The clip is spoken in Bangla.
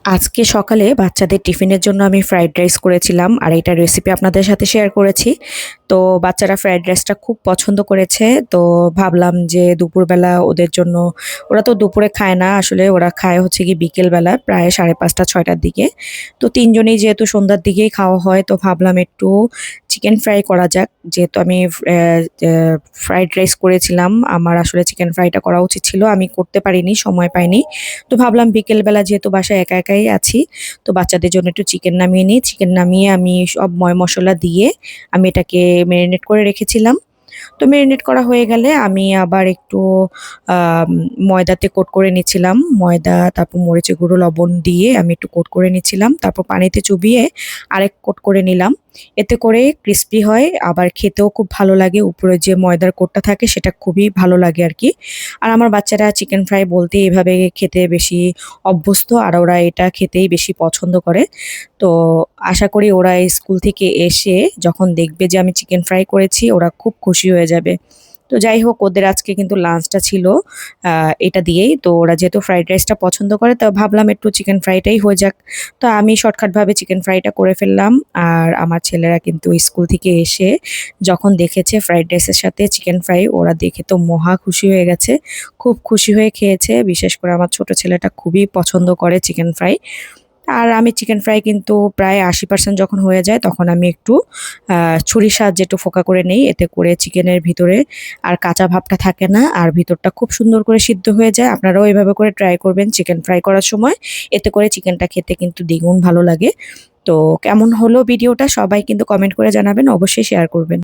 আজকে সকালে বাচ্চাদের টিফিনের জন্য আমি ফ্রাইড রাইস করেছিলাম আর এটার রেসিপি আপনাদের সাথে শেয়ার করেছি। তো বাচ্চারা ফ্রাইড রাইসটা খুব পছন্দ করেছে। তো ভাবলাম যে দুপুরবেলা ওদের জন্য, ওরা তো দুপুরে খায় না আসলে, ওরা খায় হচ্ছে গিয়ে বিকেলবেলা প্রায় 5:30-6টার দিকে। তো ৩ জনেই যেহেতু সন্ধ্যার দিকেই খাওয়া হয়, তো ভাবলাম একটু চিকেন ফ্রাই করা যাক। যেহেতু আমি ফ্রাইড রাইস করেছিলাম, আমার আসলে চিকেন ফ্রাইটা করা উচিত ছিল। আমি করতে পারিনি, সময় পাইনি। তো ভাবলাম বিকেলবেলা যেহেতু বাসায় একা একাই আছি, তো বাচ্চাদের জন্য একটু চিকেন নামিয়ে নিই। চিকেন নামিয়ে আমি সব মশলা দিয়ে আমি এটাকে মেরিনেট করে রেখেছিলাম। তো মেরিনেট করা হয়ে গেলে আমি আবার একটু ময়দাতে কোট করে নিচ্ছিলাম। ময়দা, তারপর মরিচের গুঁড়ো, লবণ দিয়ে আমি একটু কোট করে নিচ্ছিলাম। তারপর পানিতে চুবিয়ে আরেক কোট করে নিলাম। এতে করে ক্রিস্পি হয়, আবার খেতেও খুব ভালো লাগে। উপরে যে ময়দার কোটটা থাকে সেটা খুবই ভালো লাগে আরকি। আর আমার বাচ্চারা চিকেন ফ্রাই বলতে এভাবে খেতে বেশি অভ্যস্ত, আর ওরা এটা খেতেই বেশি পছন্দ করে। তো আশা করি ওরা স্কুল থেকে এসে যখন দেখবে যে আমি চিকেন ফ্রাই করেছি, ওরা খুব খুশি হয়ে যাবে। তো যাই হোক, ওদের আজকে কিন্তু লাঞ্চটা ছিল এটা দিয়েই। তো ওরা যেহেতু ফ্রাইড রাইসটা পছন্দ করে, তো ভাবলাম একটু চিকেন ফ্রাইটাই হয়ে যাক। তো আমি শর্টকাটভাবে চিকেন ফ্রাইটা করে ফেললাম। আর আমার ছেলেরা কিন্তু স্কুল থেকে এসে যখন দেখেছে ফ্রাইড রাইসের সাথে চিকেন ফ্রাই, ওরা দেখে তো মহা খুশি হয়ে গেছে। খুব খুশি হয়ে খেয়েছে। বিশেষ করে আমার ছোট ছেলেটা খুবই পছন্দ করে চিকেন ফ্রাই। আর আমি চিকেন ফ্রাই কিন্তু প্রায় ৮০% যখন হয়ে যায়, তখন আমি একটু ছুরির সাহায্যে একটু ফোঁকা করে নেই। এতে করে চিকেনের ভিতরে আর কাঁচা ভাবটা থাকে না, আর ভিতরটা খুব সুন্দর করে সিদ্ধ হয়ে যায়। আপনারাও এভাবে করে ট্রাই করবেন চিকেন ফ্রাই করার সময়। এতে করে চিকেনটা খেতে কিন্তু দ্বিগুণ ভালো লাগে। তো কেমন হলো ভিডিওটা সবাই কিন্তু কমেন্ট করে জানাবেন, অবশ্যই শেয়ার করবেন।